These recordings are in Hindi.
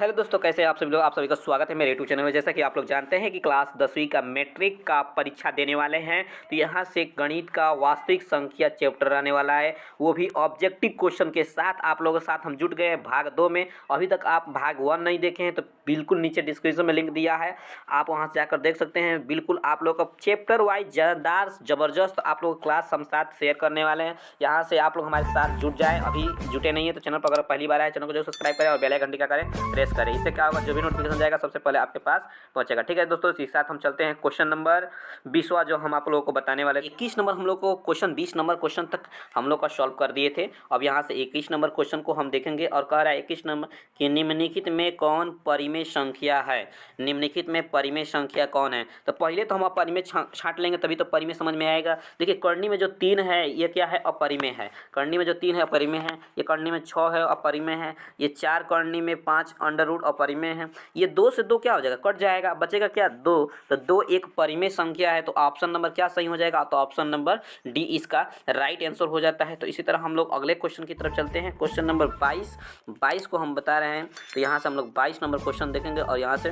हेलो दोस्तों, कैसे हैं आप सभी लोग। आप सभी का स्वागत है मेरे यूट्यूब चैनल में। जैसा कि आप लोग जानते हैं कि क्लास 10वीं का मैट्रिक का परीक्षा देने वाले हैं, तो यहाँ से गणित का वास्तविक संख्या चैप्टर आने वाला है, वो भी ऑब्जेक्टिव क्वेश्चन के साथ। आप लोगों के साथ हम जुट गए हैं भाग 2 में। अभी तक आप भाग 1 नहीं देखे हैं तो बिल्कुल नीचे डिस्क्रिप्शन में लिंक दिया है, आप वहाँ से जाकर देख सकते हैं। बिल्कुल आप लोग का चैप्टर वाइज ज़्यादार ज़बरदस्त आप लोग क्लास हम साथ शेयर करने वाले हैं। यहाँ से आप लोग हमारे साथ जुट जाएँ। अभी जुटे नहीं है तो चैनल पर अगर पहली बार आए, चैनल को जो सब्सक्राइब करें और बेल आइकन क्या करें, प्रेस करें। इससे क्या होगा, जो भी नोटिफिकेशन जाएगा सबसे पहले आपके पास पहुंचेगा। ठीक है दोस्तों, इसी के साथ हम चलते हैं क्वेश्चन नंबर 20वां जो हम आप लोगों को बताने वाले। 21 नंबर हम लोग को क्वेश्चन 20 नंबर क्वेश्चन तक हम लोग का सॉल्व कर दिए थे। अब यहाँ से 21 नंबर क्वेश्चन को हम देखेंगे और कह रहा है 21 नंबर कि निम्नलिखित में कौन परिमेय संख्या है। निम्नलिखित में परिमेय संख्या कौन है। तो पहले तो हम परिमेय छांट लेंगे, तभी तो परिमेय समझ में आएगा। देखिए, करनी में जो 3 है ये क्या है, अपरिमेय है। करनी में जो 3 है अपरिमेय है। ये करनी में 6 है अपरिमेय है। ये 4 करनी में 5 अंडर रूट अपरिमेय है। ये 2 से 2 क्या हो जाएगा, कट जाएगा, बचेगा क्या 2। तो 2 एक परिमेय संख्या है, तो ऑप्शन नंबर क्या सही हो जाएगा, तो ऑप्शन नंबर डी इसका राइट आंसर हो जाता है। तो इसी तरह हम लोग अगले क्वेश्चन की तरफ चलते हैं। क्वेश्चन नंबर 22 को हम बता रहे हैं। तो यहाँ से हम लोग 22 नंबर क्वेश्चन देखेंगे और यहाँ से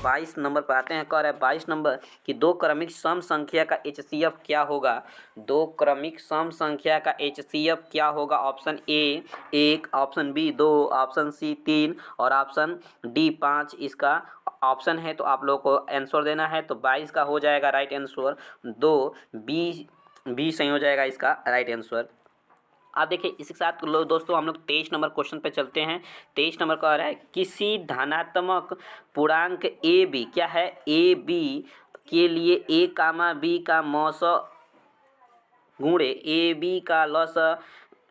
22 नंबर पर आते हैं। कह रहा है 22 नंबर कि 2 क्रमिक सम संख्या का HCF क्या होगा। 2 क्रमिक सम संख्या का HCF क्या होगा। Option A 1, option B 2, option C 3 और ऑप्शन डी 5 इसका ऑप्शन है। तो आप लोग को आंसर देना है। तो 22 का हो जाएगा राइट आंसर 2, बी सही हो जाएगा इसका राइट आंसर। आप देखिए, इसके साथ दोस्तों हम लोग 23 नंबर क्वेश्चन पे चलते हैं। 23 नंबर का आ रहा है किसी धनात्मक पूर्णांक ए बी क्या है, ए बी के लिए ए कामा बी का मौस गुणे ए बी का लॉस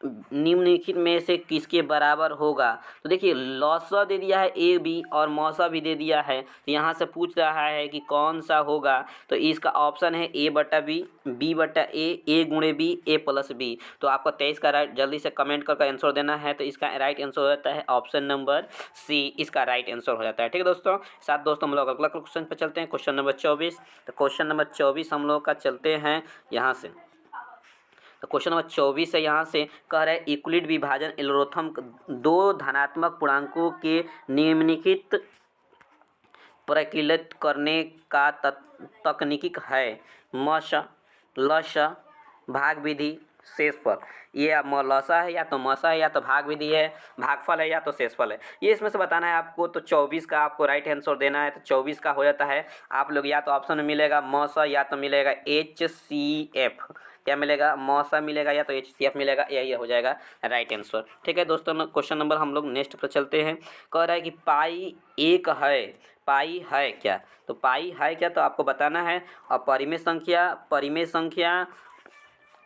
निम्नलिखित में से किसके बराबर होगा। तो देखिए, लॉसा दे दिया है ए बी और मौसा भी दे दिया है। तो यहाँ से पूछ रहा है कि कौन सा होगा। तो इसका ऑप्शन है ए बटा बी बटा ए गुणे बी, ए प्लस बी। तो आपको 23 का राइट जल्दी से कमेंट करके आंसर देना है। तो इसका राइट आंसर हो जाता है ऑप्शन नंबर सी, इसका राइट आंसर हो जाता है। ठीक है दोस्तों, साथ दोस्तों हम लोग अगला क्वेश्चन पर चलते हैं। Question number 24। तो क्वेश्चन नंबर 24 हम लोग का चलते हैं यहाँ से। तो क्वेश्चन नंबर 24 है, यहाँ से कह रहा है यूक्लिड विभाजन एल्गोरिथम 2 धनात्मक पूर्णांकों के निम्नलिखित परिकलित करने का तकनीक है। मश लश भाग विधि शेषफल। ये लसा है या तो मसा है या तो भाग विधि है, भागफल है या तो शेषफल है। ये इसमें से बताना है आपको। तो 24 का आपको राइट आंसर देना है। तो 24 का हो जाता है आप लोग या तो ऑप्शन में मिलेगा मसा या तो मिलेगा HCF। क्या मिलेगा, मौसा मिलेगा या तो HCF मिलेगा, यही हो जाएगा राइट आंसर। ठीक है दोस्तों, क्वेश्चन नंबर हम लोग नेक्स्ट पर चलते हैं। कह रहा है कि पाई एक है, पाई है क्या। तो पाई है क्या, तो आपको बताना है। और परिमेय संख्या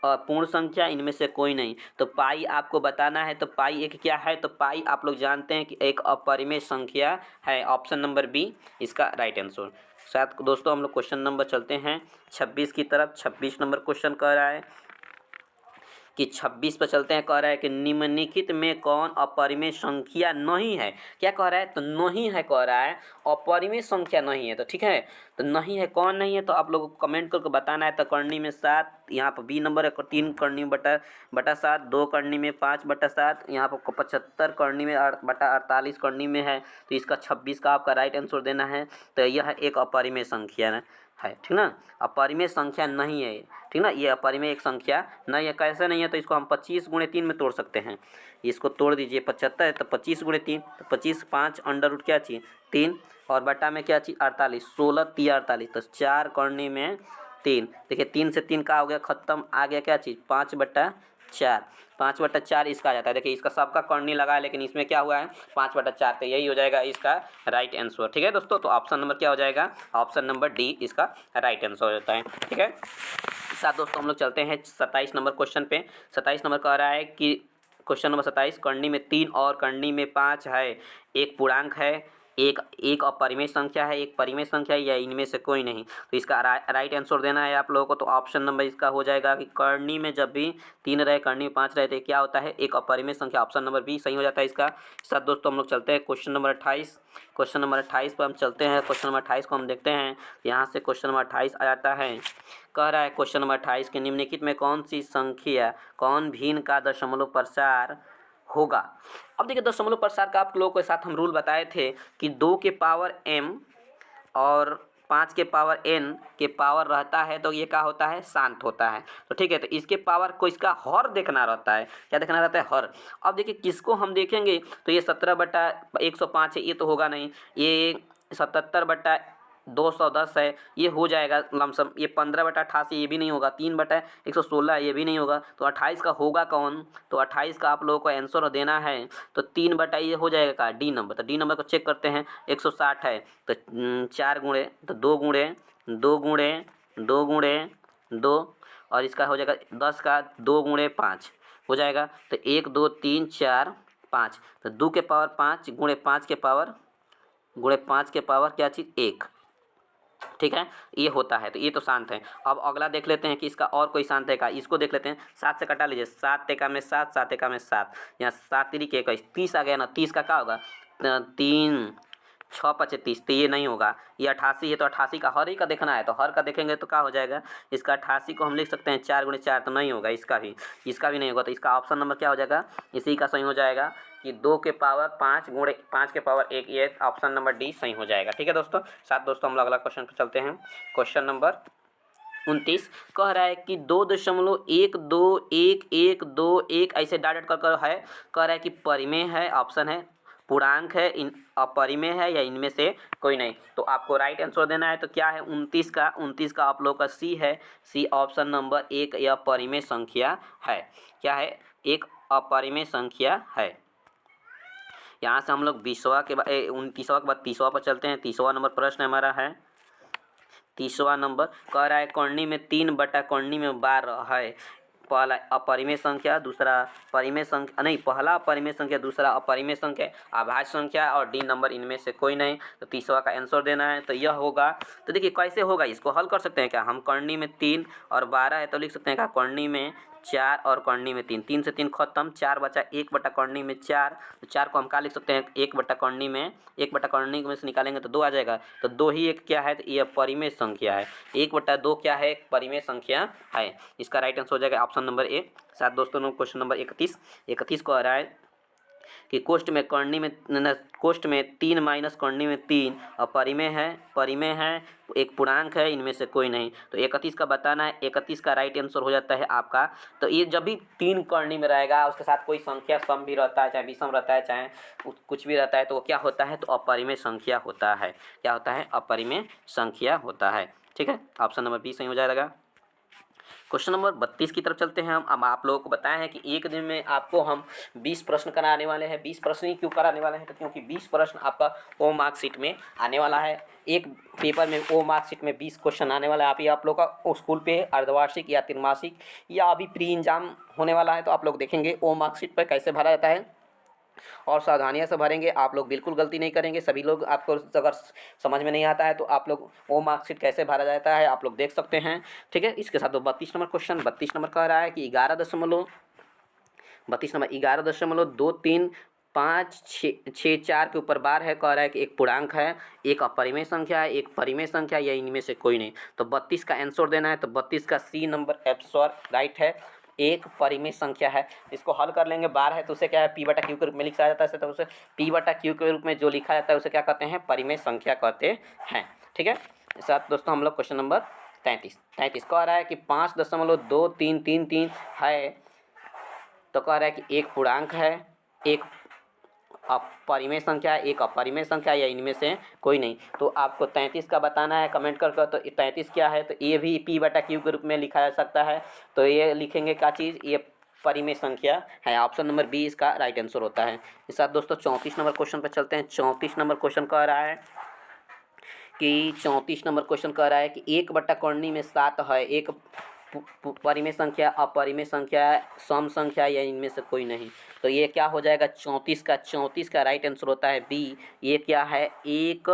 और पूर्ण संख्या इनमें से कोई नहीं। तो पाई आपको बताना है। तो पाई एक क्या है, तो पाई आप लोग जानते हैं कि एक अपरिमेय संख्या है। ऑप्शन नंबर बी इसका राइट आंसर। साथ दोस्तों हम लोग क्वेश्चन नंबर चलते हैं 26 की तरफ। 26 नंबर क्वेश्चन कह रहा है कि 26 पर चलते हैं। कह रहा है कि निम्नलिखित में कौन अपरिमेय संख्या नहीं है। क्या कह रहा है, तो नहीं है कह रहा है, अपरिमेय संख्या नहीं है। तो ठीक है, तो नहीं है, कौन नहीं है, तो आप लोगों को कमेंट करके बताना है। तो करनी में 7, यहाँ पर बी नंबर है 3 करनी में बटा 7, 2 करनी में 5 बटा 7, यहाँ पर 75 करनी में बटा 48 करनी में है। तो इसका 26 का आपका राइट आंसर देना है। तो यह एक अपरिमेय संख्या है, ठीक ना, अपरिमेय संख्या नहीं है, ठीक ना, ये अपरिमेय एक संख्या नहीं है। कैसे नहीं है, तो इसको हम 25 गुणे 3 में तोड़ सकते हैं। इसको तोड़ दीजिए, 75 है तो 25 गुणे 3, तो 25 5 अंडर रूट क्या चाहिए 3 और बटा में क्या चाहिए 48, 16 3 48, तो 4 करने में 3। देखिए 3 से 3 का हो गया खत्म, आ गया क्या चीज़ 5 बटा 4, 5 बटा 4 इसका आ जाता है। देखिए इसका सबका करनी लगा है, लेकिन इसमें क्या हुआ है 5 बटा 4, तो यही हो जाएगा इसका राइट आंसर। ठीक है दोस्तों, तो ऑप्शन नंबर क्या हो जाएगा, ऑप्शन नंबर डी इसका राइट आंसर हो जाता है। ठीक है, साथ दोस्तों हम लोग चलते हैं 27 नंबर क्वेश्चन पे। 27 नंबर कह रहा है कि क्वेश्चन नंबर 27, करनी में 3 और करनी में 5 है, एक पूर्णांक है, एक अपरिमेय संख्या है, एक परिमेय संख्या है, या इनमें से कोई नहीं। तो इसका राइट आंसर देना है आप लोगों को। तो ऑप्शन नंबर इसका हो जाएगा कि करनी में जब भी 3 रहे, करनी में 5 रहे, तो क्या होता है एक अपरिमेय संख्या। ऑप्शन नंबर बी सही हो जाता है इसका। साथ दोस्तों हम लोग चलते हैं क्वेश्चन नंबर 28। क्वेश्चन नंबर 28 पर हम चलते हैं। क्वेश्चन नंबर 28 को हम देखते हैं। यहाँ से क्वेश्चन नंबर 28 आ जाता है। कह रहा है क्वेश्चन नंबर 28 के निम्नलिखित में कौन सी संख्या, कौन भिन्न का दशमलव प्रसार होगा। अब देखिए दशमलव प्रसार का आप लोगों के साथ हम रूल बताए थे कि 2 के पावर m और 5 के पावर n के पावर रहता है तो ये क्या होता है, शांत होता है। तो ठीक है, तो इसके पावर को इसका हर देखना रहता है। क्या देखना रहता है, हर। अब देखिए किसको हम देखेंगे तो ये 17/105 है, ये तो होगा नहीं। ये 77/210 है, ये हो जाएगा लमसम। ये 15/88 ये भी नहीं होगा। 3/116 ये भी नहीं होगा। तो 28 का होगा कौन, तो 28 का आप लोगों को आंसर देना है तो 3 ये हो जाएगा का डी नंबर। तो डी नंबर को चेक करते हैं। 160 है तो 4 गुणे तो 2 गुणे 2 गुणे 2 गुणे 2 और इसका हो जाएगा 10 का 2 गुणे 5 हो जाएगा। तो 1 2 3 4 5 तो 2 के पावर 5 गुणे 5 के पावर क्या चीज़ 1। ठीक है, ये होता है। तो ये तो शांत है। अब अगला देख लेते हैं कि इसका और कोई शांत है का, इसको देख लेते हैं। 7 से कटा लीजिए, 7 एका में 7, 7 एका में 7, यहाँ 7 तिरी के 21, 30 आ गया ना। 30 का क्या होगा, 3 6 5 30, तो ये नहीं होगा। ये 88 है तो 88 का हर ही का देखना है। तो हर का देखेंगे तो क्या हो जाएगा, इसका 88 को हम लिख सकते हैं 4 गुणे 4, तो नहीं होगा। इसका भी नहीं होगा। तो इसका ऑप्शन नंबर क्या हो जाएगा, इसी का सही हो जाएगा कि 2 के पावर 5 गुणे 5 के पावर 1, ये ऑप्शन नंबर डी सही हो जाएगा। ठीक है दोस्तों। साथ दोस्तों हम लोग अगला क्वेश्चन पर चलते हैं। क्वेश्चन नंबर 29 कह रहा है कि 2.1211121 ऐसे डायरेक्ट कर है। कह रहा है कि परिमेय है, ऑप्शन है, पूर्णांक है, अपरिमेय है या इनमें से कोई नहीं। तो आपको राइट आंसर देना है। तो क्या है 29 का आप लोग का सी है। सी ऑप्शन नंबर 1 यह परिमेय संख्या है। क्या है, एक अपरिमेय संख्या है। यहाँ से हम लोग 20वां के बाद 29वां के बाद 30वां पर चलते हैं। 30वां नंबर प्रश्न हमारा है। 30वां नंबर कह रहा है कर्णी में 3/कर्णी में 12 है। पहला अपरिमेय संख्या, दूसरा परिमेय संख्या, नहीं, पहला अपरिमेय संख्या, दूसरा अपरिमेय संख्या, अभाज्य संख्या और डी नंबर इनमें से कोई नहीं। तो 30वां का आंसर देना है। तो यह होगा। तो देखिए कैसे होगा, इसको हल कर सकते हैं क्या हम। कर्णी में 3 और 12 है तो लिख सकते हैं क्या, कर्णी में 4 और कर्णी में 3, 3 से 3 खत्म, 4 बचा, 1/कर्णी में 4। तो 4 को हम क्या लिख सकते हैं, 1/कर्णी में, 1/कर्णी में से निकालेंगे तो 2 आ जाएगा। तो 2 ही एक क्या है, तो ये परिमेय संख्या है। 1/2 क्या है, एक परिमेय संख्या है। इसका राइट आंसर हो जाएगा ऑप्शन नंबर ए। साथ दोस्तों क्वेश्चन नंबर 31 को आ रहा है कि कोष्ठ में 3 माइनस कर्णी में 3 और परिमेय है, एक पूर्णांक है, इनमें से कोई नहीं। तो 31 का बताना है। 31 का राइट आंसर हो जाता है आपका। तो ये जब भी 3 कर्णी में रहेगा, उसके साथ कोई संख्या सम भी रहता है, चाहे विषम रहता है, चाहे कुछ भी रहता है, तो वो क्या होता है, तो अपरिमेय संख्या होता है। क्या होता है, अपरिमेय संख्या होता है। ठीक है, ऑप्शन नंबर बी सही हो जाएगा। क्वेश्चन नंबर 32 की तरफ चलते हैं हम। अब आप लोगों को बताया है कि एक दिन में आपको हम 20 प्रश्न कराने वाले हैं। 20 प्रश्न ही क्यों कराने वाले हैं, तो क्योंकि 20 प्रश्न आपका ओ मार्कशीट में आने वाला है। एक पेपर में ओ मार्कशीट में 20 क्वेश्चन आने वाला है। आप लोग का स्कूल पे अर्धवार्षिक या त्रिमासिक या अभी प्री एग्जाम होने वाला है, तो आप लोग देखेंगे ओ मार्कशीट पर कैसे भरा जाता है और सावधानियां से भरेंगे। आप लोग बिल्कुल गलती नहीं करेंगे। सभी लोग, आपको अगर समझ में नहीं आता है तो आप लोग वो मार्कशीट कैसे भरा जाता है आप लोग देख सकते हैं। ठीक है, इसके साथ 32 नंबर क्वेश्चन 32 नंबर कह रहा है कि 11.23 के ऊपर बार है। कह रहा है कि एक पूर्णांक है, एक अपरिमेय संख्या है, एक परिमेय संख्या या इनमें से कोई नहीं। तो 32 का आंसर देना है। तो 32 का सी नंबर ऑप्शन राइट है, एक परिमेय संख्या है। इसको हल कर लेंगे। बार है तो उसे क्या है, p/q के रूप में लिखा जाता है। तो उसे p/q के रूप में जो लिखा जाता है उसे क्या कहते हैं, परिमेय संख्या कहते हैं। ठीक है, साथ दोस्तों हम लोग क्वेश्चन नंबर 33 कह रहा है कि 5.2333 है। तो कह रहा है कि एक पूर्णांक है, एक परिमेय संख्या है, एक अपरिमेय संख्या या इनमें से कोई नहीं। तो आपको 33 का बताना है कमेंट कर। तो 33 क्या है, तो ये भी p/q के रूप में लिखा जा सकता है। तो ये लिखेंगे क्या चीज़, ये परिमेय संख्या है। ऑप्शन नंबर बी इसका राइट आंसर होता है। इस साथ दोस्तों 34 नंबर क्वेश्चन पर चलते हैं। 34 नंबर क्वेश्चन कह रहा है कि 34 नंबर क्वेश्चन कह रहा है कि 1/कर्णी में 7 है, एक परिमेय संख्या, अपरिमेय संख्या, सम संख्या या इनमें से कोई नहीं। तो ये क्या हो जाएगा, 34 का राइट आंसर होता है बी। ये क्या है, एक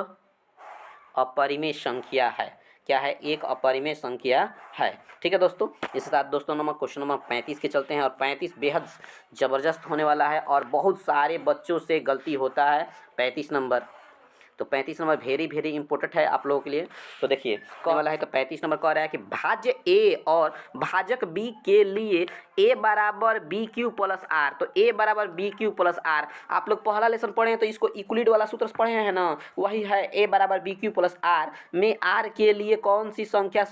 अपरिमेय संख्या है। क्या है, एक अपरिमेय संख्या है। ठीक है दोस्तों, इसके साथ दोस्तों क्वेश्चन नंबर 35 के चलते हैं। और 35 बेहद ज़बरदस्त होने वाला है और बहुत सारे बच्चों से गलती होता है 35 नंबर। तो 35 नंबर वेरी वेरी इंपॉर्टेंट है आप लोगों के लिए। तो देखिए कौन वाला है, तो 35 नंबर कह रहा है कि भाज्य ए और भाजक बी के लिए ए बराबर बी क्यू प्लस आर। तो ए बराबर बी क्यू प्लस आर, आप लोग पहला लेसन पढ़े हैं तो इसको इक्वलिट वाला सूत्र पढ़े हैं ना, वही है ए बराबर बी क्यू प्लस आर में आर के लिए कौन सी संख्या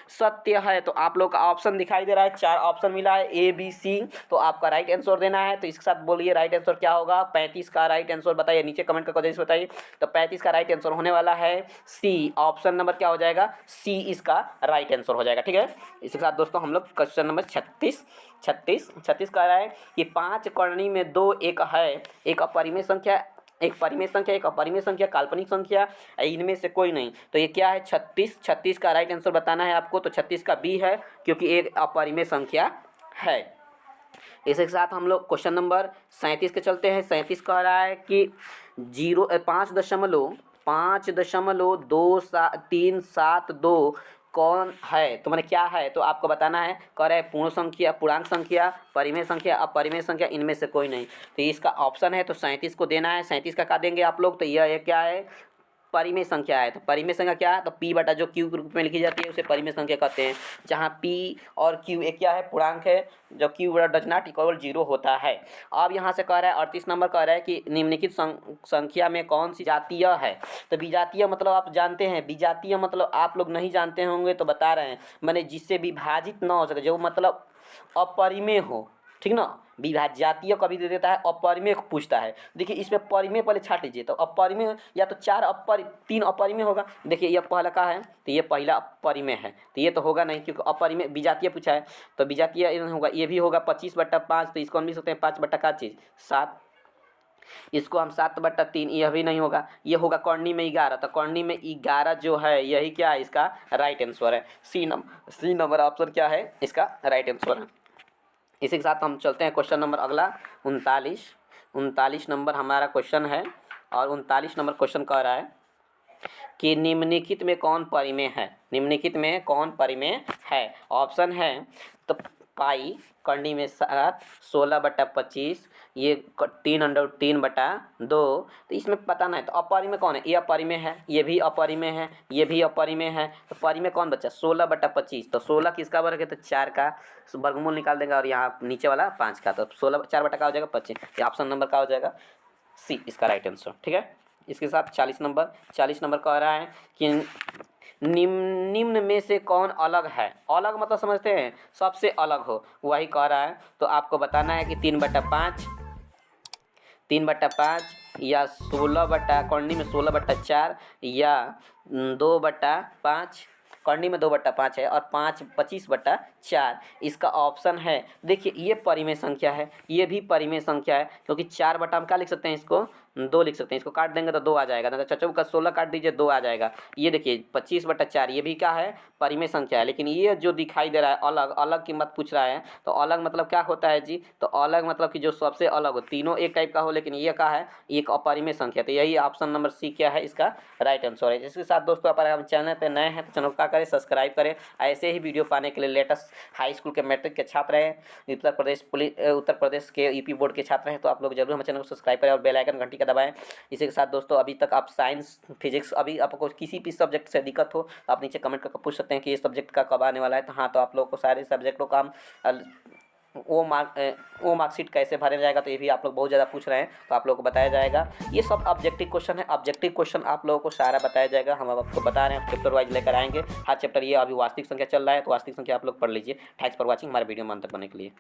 सत्य है। तो आप लोग का ऑप्शन दिखाई दे रहा है, 4 ऑप्शन मिला है ए बी सी। तो आपका राइट आंसर देना है, तो इसके साथ बोलिए राइट आंसर क्या होगा। 35 का राइट आंसर बताइए, नीचे कमेंट करके जैसे बताइए। तो 35 का राइट आंसर होने वाला है सी, ऑप्शन नंबर क्या हो जाएगा, सी इसका राइट आंसर हो जाएगा। ठीक है, इसके साथ दोस्तों हम लोग क्वेश्चन नंबर 36 कह रहा है कि 5 कर्णी में 2 एक है, एक अपरिमेय संख्या, एक परिमेय संख्या, एक अपरिमेय संख्या, काल्पनिक संख्या, इनमें से कोई नहीं। तो ये क्या है 36 का राइट आंसर बताना है आपको। तो 36 का बी है, क्योंकि एक अपरिमेय संख्या है। इसके साथ हम लोग क्वेश्चन नंबर 37 के चलते हैं। 37 कह रहा है कि 5.372 कौन है, तो मैंने क्या है, तो आपको बताना है। कह रहा है पूर्ण संख्या, पूर्णांक संख्या, परिमेय संख्या, अपरिमेय संख्या, इनमें से कोई नहीं। तो इसका ऑप्शन है, तो 37 को देना है। 37 का देंगे आप लोग, तो यह क्या है, परिमेय संख्या है। तो परिमेय संख्या क्या है, तो p बटा जो q के रूप में लिखी जाती है उसे परिमेय संख्या कहते हैं, जहाँ p और q एक क्या है, पूर्णांक है, जो q डज नॉट इक्वल 0 होता है। अब यहाँ से कह रहा है 38 नंबर कह रहा है कि निम्नलिखित संख्या में कौन सी जातीय है। तो विजातीय मतलब आप जानते हैं, विजातीय मतलब आप लोग नहीं जानते होंगे तो बता रहे हैं, मैंने जिससे विभाजित न हो सके, जो मतलब अपरिमेय हो, ठीक ना। विभाज्यातीय कभी दे देता है, अपरिमेय पूछता है। देखिए इसमें परिमेय पहले छाट लीजिए, तो अपरिमेय या तो 3 अपरिमेय होगा। देखिए यह पहला का है, तो ये पहला अपरिमेय है, तो ये तो होगा नहीं, क्योंकि अपरिमेय विजातीय पूछा है। तो विजातीय होगा, ये भी होगा 25/5। तो इसको हम लिख सकते हैं 5 बटा का चीज़ 7, इसको हम 7/3, यह भी नहीं होगा, ये होगा कर्णी में 11। तो कर्णी में 11 जो है, यही क्या है, इसका राइट आंसर है। सी नंबर ऑप्शन क्या है, इसका राइट आंसर है। इसी के साथ हम चलते हैं क्वेश्चन नंबर अगला 39 नंबर हमारा क्वेश्चन है। और 39 नंबर क्वेश्चन कह रहा है कि निम्नलिखित में कौन परिमेय है, निम्नलिखित में कौन परिमेय है। ऑप्शन है तो पाई कर्णी में 7, 16/25, ये 3/3/2। तो इसमें पता नहीं, तो अपरिमेय कौन है, ये अपरिमेय है, ये भी अपरिमेय है, ये भी अपरिमेय है। तो परिमेय कौन बचा, 16/25। तो 16 किसका वर्ग है, तो 4 का वर्गमूल निकाल देंगे, और यहाँ नीचे वाला 5 का। तो 16 4 बटा का हो जाएगा 25। ये ऑप्शन नंबर का हो जाएगा सी, इसका राइट आंसर। ठीक है, इसके साथ 40 नंबर कह रहा है कि निम्न में से कौन अलग है। अलग मतलब समझते हैं, सबसे अलग हो, वही कह रहा है। तो आपको बताना है कि 3/5 या 16 कर्णी में 16/4 या 2/5, कर्णी में 2/5 है, और 25/4 इसका ऑप्शन है। देखिए ये परिमेय संख्या है, ये भी परिमेय संख्या है, क्योंकि 4 बटा हम क्या लिख सकते हैं, इसको 2 लिख सकते हैं। इसको काट देंगे तो 2 आ जाएगा, ना तो 16 काट दीजिए 2 आ जाएगा। ये देखिए 25/4 ये भी क्या है, परिमेय संख्या है। लेकिन ये जो दिखाई दे रहा है अलग की मत पूछ रहा है। तो अलग मतलब क्या होता है जी, तो अलग मतलब कि जो सबसे अलग हो, तीनों एक टाइप का हो, लेकिन ये क्या है, एक अपरिमेय संख्या। तो यही ऑप्शन नंबर सी क्या है, इसका राइट आंसर है। इसके साथ दोस्तों अगर हम चैनल पर नए हैं तो चैनल का करें सब्सक्राइब करें। ऐसे ही वीडियो पाने के लिए लेटेस्ट हाई स्कूल के मैट्रिक के छात्र हैं, उत्तर प्रदेश के यूपी बोर्ड के छात्र हैं, तो आप लोग जरूर हमारे चैनल को सब्सक्राइब करें और बेल आइकन घंटी का दबाएं। इसी के साथ दोस्तों अभी तक आप साइंस फिजिक्स, अभी आपको किसी भी सब्जेक्ट से दिक्कत हो तो आप नीचे कमेंट करके पूछ सकते हैं कि ये सब्जेक्ट का कब आने वाला है। तो हाँ, तो आप लोगों को सारे सब्जेक्टों का वो मार्कशीट कैसे भरा जाएगा, तो ये भी आप लोग बहुत ज़्यादा पूछ रहे हैं, तो आप लोगों को बताया जाएगा। ये सब ऑब्जेक्टिव क्वेश्चन है, ऑब्जेक्टिव क्वेश्चन आप लोगों को सारा बताया जाएगा। हम आपको बता रहे हैं, चैप्टर वाइज लेकर आएंगे। हर चैप्टर, ये अभी वास्तविक संख्या चल रहा है, तो वास्तविक संख्या आप लोग पढ़ लीजिए। थैंक्स फॉर वॉचिंग, हमारे वीडियो में अंत तक बनने के लिए।